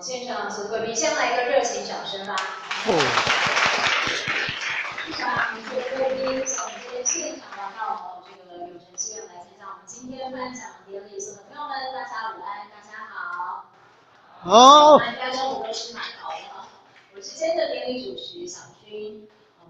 现场所有贵宾，先来一个热情掌声吧。现场所有贵宾，小姐现场的还有这个有诚志愿来参加我们今天颁奖典礼，所有的朋友们，大家午安，大家好。好。大家中午都吃蛮好的。我是今天的典礼主持小军。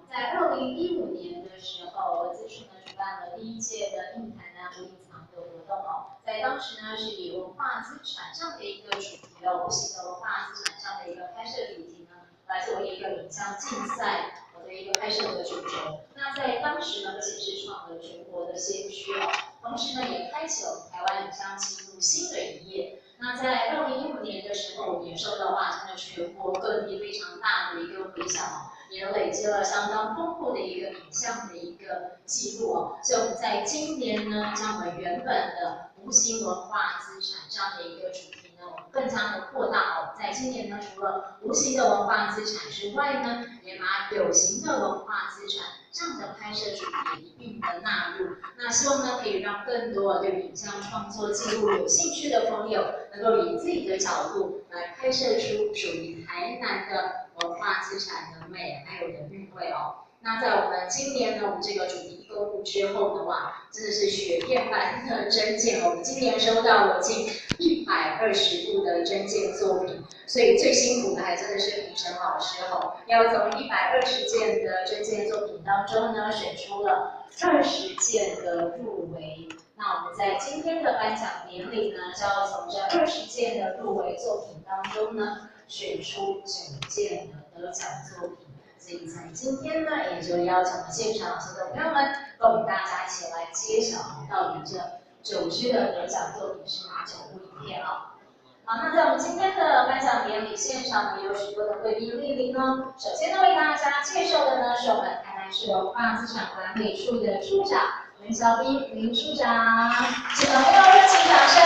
在2015年的时候，我自处呢举办了第1届的印台南无隐藏的活动哦。在当时呢是以文化资产上的一个主题哦，无形的文化资产上的一个拍摄主题呢，来作为一个影像竞赛我的一个拍摄的主轴。那在当时呢，不仅是创了全国的先驱哦，同时呢也开启了台湾影像纪录新的一页。那在2015年的时候，也受到华山的全国各地非常大的一个回响哦，也累积了相当丰富的一个影像的一个记录哦。所以我们在今年呢，将我们原本的无形文化资产这样的一个主题呢，我们更加的扩大哦。在今年呢，除了无形的文化资产之外呢，也把有形的文化资产这样的拍摄主题一并的纳入。那希望呢，可以让更多对于影像创作记录有兴趣的朋友，能够以自己的角度来拍摄出属于台南的文化资产的美还有的韵味哦。那在我们今年呢，我们这个主题公布之后的话，真的是雪片般的征件哦。我们今年收到了近120部的征件作品，所以最辛苦的还真的是评审老师哦，要从120件的征件作品当中呢，选出了20件的入围。那我们在今天的颁奖典礼呢，就要从这20件的入围作品当中呢，选出9件的得奖作品。所以在今天呢，也就邀请了现场所有的朋友们，跟我们大家一起来揭晓到底这9支的得奖作品是哪9部影片啊？好，那在我们今天的颁奖典礼现场呢，有许多的贵宾莅临哦。首先呢，为大家介绍的呢，是我们台南市文化资产管理处的处长林小斌林处长，请朋友热情掌声。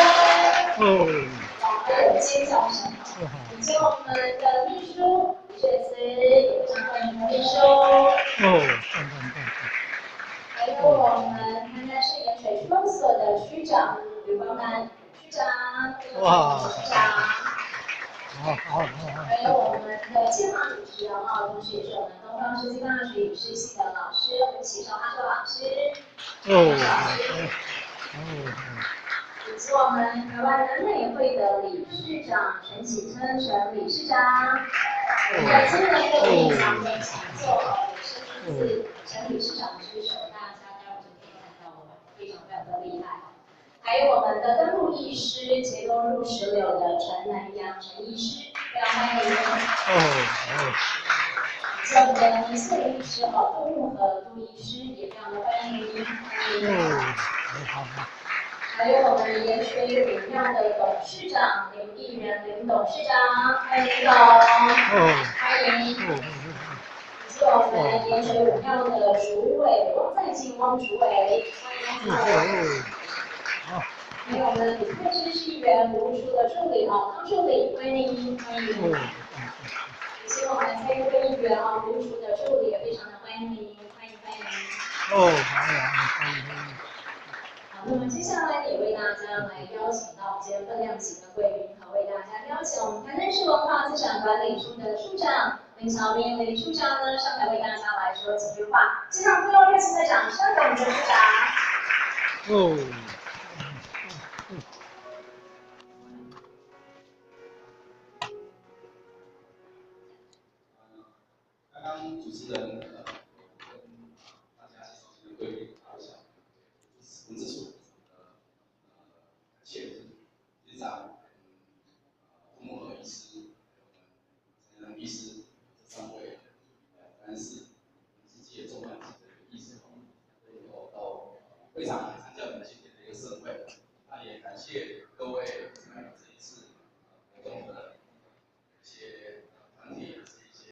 还有尖叫声。以及我们的秘书李雪慈，也非常欢迎秘书。还有我们台南市盐水区公所的区长吕光南区长，区长。还有我们的计划主持人哦，同时也是我们东方世纪大学语师系的老师吴启韶阿寿老师。以及我们台湾南美会的理事长陈启春陈理事长。我们的今年的隐藏的讲座也是出自陈理事长之手，大家待会就可以看到了，非常非常的厉害。还有我们的登录医师节东入石榴的陈南阳陈医师，非常欢迎。以及我们的民宿医师杜木和杜医师也非常的欢迎。还有我们盐水饮料的董事长林义仁林董事长，欢迎林董。欢迎。以及我们盐水饮料的主委汪在进汪主委，欢迎。还有我们李克知识员吴处的助理汤助理，欢迎欢迎。以及我们蔡会议员吴处的助理也非常的欢迎，欢迎欢迎。欢迎。好，那么接下来也为大家来邀请到今天分量级的贵宾，和为大家邀请我们台南市文化资产管理处的处长林小斌林处长呢上台为大家来说几句话。现场朋友热情的掌声给我们的处长。